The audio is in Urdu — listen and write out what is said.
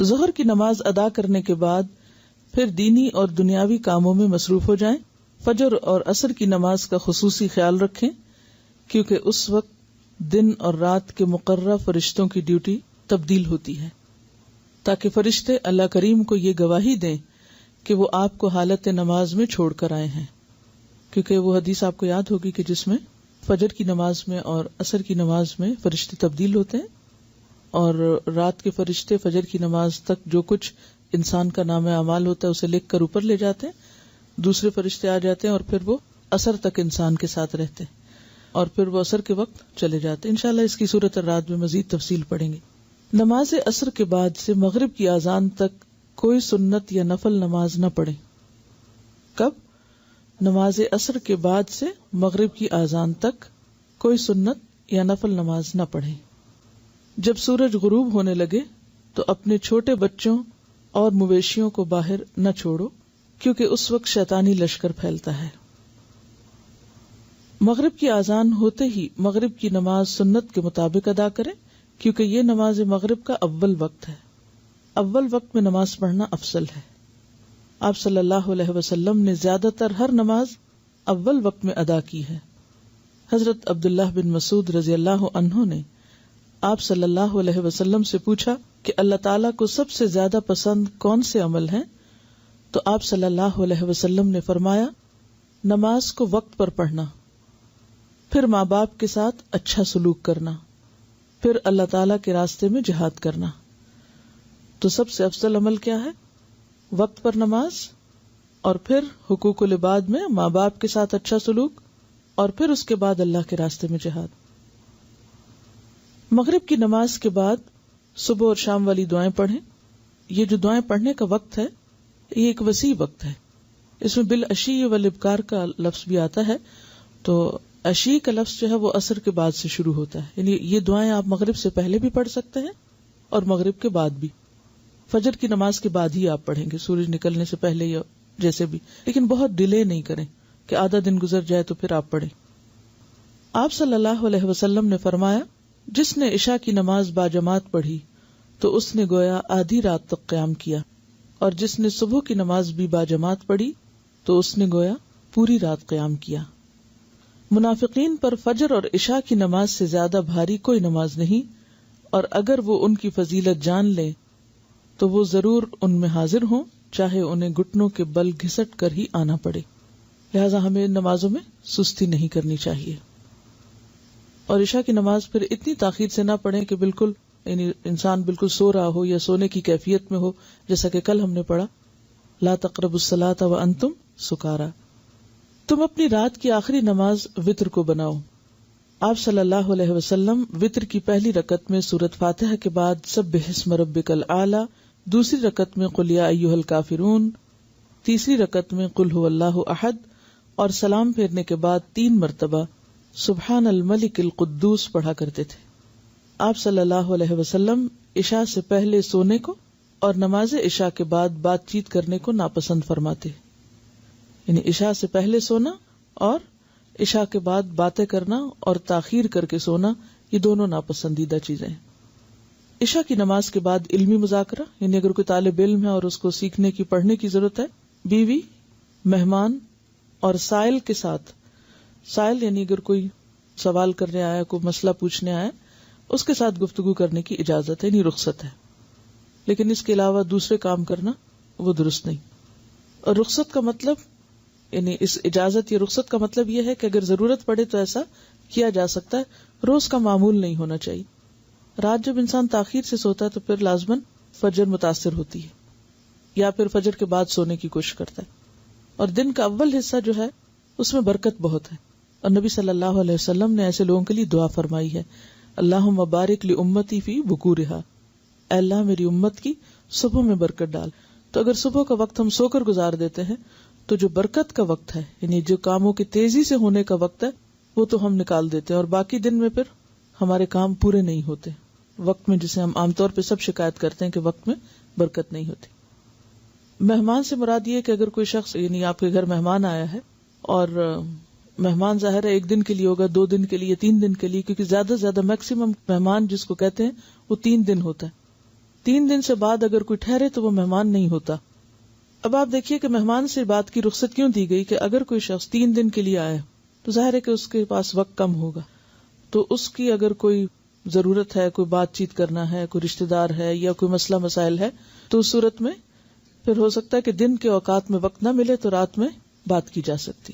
ظہر کی نماز ادا کرنے کے بعد پھر دینی اور دنیاوی کاموں میں مصروف ہو جائیں. فجر اور عصر کی نماز کا خصوصی خیال رکھیں کیونکہ اس وقت دن اور رات کے مقررہ فرشتوں کی ڈیوٹی تبدیل ہوتی ہے، تاکہ فرشتے اللہ کریم کو یہ گواہی دیں کہ وہ آپ کو حالت نماز میں چھوڑ کر آئے ہیں. کیونکہ وہ حدیث آپ کو یاد ہوگی کہ جس میں فجر کی نماز میں اور عصر کی نماز میں فرشتے تبدیل ہوتے ہیں، اور رات کے فرشتے فجر کی نماز تک جو کچھ انسان کا نام اعمال ہوتا ہے اسے لکھ کر اوپر لے جاتے ہیں، دوسرے فرشتے آ جاتے ہیں اور پھر وہ عصر تک انسان کے ساتھ رہتے ہیں اور پھر وہ عصر کے وقت چلے جاتے ہیں. انشاءاللہ اس کی صورت الرعد میں مزید تفصیل پڑھیں گے. نماز عصر کے بعد سے مغرب کی اذان تک کوئی سنت یا نفل نماز نہ پڑھیں. کب؟ نماز عصر کے بعد سے مغرب کی اذان تک کوئی سنت یا نفل نماز نہ پڑھیں. جب سورج غروب ہونے لگے تو اپنے چھوٹے بچوں اور مویشیوں کو باہر نہ چھوڑو کیونکہ اس وقت شیطانی لشکر پھیلتا ہے. مغرب کی اذان ہوتے ہی مغرب کی نماز سنت کے مطابق ادا کریں کیونکہ یہ نماز مغرب کا اول وقت ہے. اول وقت میں نماز پڑھنا افضل ہے. آپ صلی اللہ علیہ وسلم نے زیادہ تر ہر نماز اول وقت میں ادا کی ہے. حضرت عبداللہ بن مسعود رضی اللہ عنہ نے آپ صلی اللہ علیہ وسلم سے پوچھا کہ اللہ تعالیٰ کو سب سے زیادہ پسند کون سے عمل ہیں؟ تو آپ صلی اللہ علیہ وسلم نے فرمایا نماز کو وقت پر پڑھنا، پھر ماں باپ کے ساتھ اچھا سلوک کرنا، پھر اللہ تعالیٰ کے راستے میں جہاد کرنا. تو سب سے افضل عمل کیا ہے؟ وقت پر نماز، اور پھر حقوق العباد میں ماں باپ کے ساتھ اچھا سلوک، اور پھر اس کے بعد اللہ کے راستے میں جہاد. مغرب کی نماز کے بعد صبح اور شام والی دعائیں پڑھیں. یہ جو دعائیں پڑھنے کا وقت ہے یہ ایک وسیع وقت ہے. اس میں بالعشی والابکار کا لفظ بھی آتا ہے. تو عشی کا لفظ جو ہے وہ عصر کے بعد سے شروع ہوتا ہے، یعنی یہ دعائیں آپ مغرب سے پہلے بھی پڑھ سکتے ہیں اور مغرب کے بعد بھی. فجر کی نماز کے بعد ہی آپ پڑھیں گے، سورج نکلنے سے پہلے یا جیسے بھی، لیکن بہت ڈیلے نہیں کریں کہ آدھا دن گزر جائے تو پھر آپ پڑھیں. آپ صلی اللہ علیہ وسلم نے فرمایا جس نے عشاء کی نماز باجماعت پڑھی تو اس نے گویا آدھی رات تک قیام کیا، اور جس نے صبح کی نماز بھی باجماعت پڑھی تو اس نے گویا پوری رات قیام کیا. منافقین پر فجر اور عشاء کی نماز سے زیادہ بھاری کوئی نماز نہیں، اور اگر وہ ان کی فضیلت جان لیں تو وہ ضرور ان میں حاضر ہوں، چاہے انہیں گھٹنوں کے بل گھسٹ کر ہی آنا پڑے. لہذا ہمیں نمازوں میں سستی نہیں کرنی چاہیے. اور عشاء کی نماز پھر اتنی تاخیر سے نہ پڑھیں کہ بالکل یعنی انسان بالکل سو رہا ہو یا سونے کی کیفیت میں ہو، جیسا کہ کل ہم نے پڑھا لا تقربوا الصلاۃ وانتم سکارا. تم اپنی رات کی آخری نماز وتر کو بناؤ. آپ صلی اللہ علیہ وسلم وتر کی پہلی رکعت میں سورۃ فاتحہ کے بعد سبح اسم ربک الاعلی، دوسری رکعت میں قل یا ایھا الکافرون، تیسری رکعت میں قل ھو اللہ احد، اور سلام پھیرنے کے بعد 3 مرتبہ سبحان الملک القدوس پڑھا کرتے تھے. آپ صلی اللہ علیہ وسلم عشاء سے پہلے سونے کو اور نماز عشاء کے بعد بات چیت کرنے کو ناپسند فرماتے، یعنی عشاء سے پہلے سونا اور عشاء کے بعد باتیں کرنا اور تاخیر کر کے سونا، یہ دونوں ناپسندیدہ چیزیں ہیں. عشاء کی نماز کے بعد علمی مذاکرہ، یعنی اگر کوئی طالب علم ہے اور اس کو سیکھنے کی پڑھنے کی ضرورت ہے، بیوی، مہمان اور سائل کے ساتھ، سائل یعنی اگر کوئی سوال کرنے آیا، کوئی مسئلہ پوچھنے آیا، اس کے ساتھ گفتگو کرنے کی اجازت ہے، یعنی رخصت ہے. لیکن اس کے علاوہ دوسرے کام کرنا وہ درست نہیں. اور رخصت کا مطلب یعنی اس اجازت یا رخصت کا مطلب یہ ہے کہ اگر ضرورت پڑے تو ایسا کیا جا سکتا ہے، روز کا معمول نہیں ہونا چاہیے. رات جب انسان تاخیر سے سوتا ہے تو پھر لازماً فجر متاثر ہوتی ہے، یا پھر فجر کے بعد سونے کی کوشش کرتا ہے. اور دن کا اول حصہ جو ہے اس میں برکت بہت ہے، اور نبی صلی اللہ علیہ وسلم نے ایسے لوگوں کے لیے دعا فرمائی ہے، اللہم بارک لامتی فی بکورہا، اے اللہ میری امت کی صبح میں برکت ڈال. تو اگر صبح کا وقت ہم سو کر گزار دیتے ہیں تو جو برکت کا وقت ہے، یعنی جو کاموں کی تیزی سے ہونے کا وقت ہے، وہ تو ہم نکال دیتے ہیں، اور باقی دن میں پھر ہمارے کام پورے نہیں ہوتے وقت میں، جسے ہم عام طور پہ سب شکایت کرتے ہیں کہ وقت میں برکت نہیں ہوتی. مہمان سے مراد یہ کہ اگر کوئی شخص یعنی آپ کے گھر مہمان آیا ہے، اور مہمان ظاہر ہے 1 دن کے لیے ہوگا، 2 دن کے لیے، 3 دن کے لیے، کیونکہ زیادہ سے زیادہ میکسیمم مہمان جس کو کہتے ہیں وہ 3 دن ہوتا ہے. 3 دن سے بعد اگر کوئی ٹھہرے تو وہ مہمان نہیں ہوتا. اب آپ دیکھیے کہ مہمان سے بات کی رخصت کیوں دی گئی کہ اگر کوئی شخص 3 دن کے لیے آئے تو ظاہر ہے کہ اس کے پاس وقت کم ہوگا، تو اس کی اگر کوئی ضرورت ہے، کوئی بات چیت کرنا ہے، کوئی رشتہ دار ہے یا کوئی مسئلہ مسائل ہے، تو اس صورت میں پھر ہو سکتا ہے کہ دن کے اوقات میں وقت نہ ملے تو رات میں بات کی جا سکتی.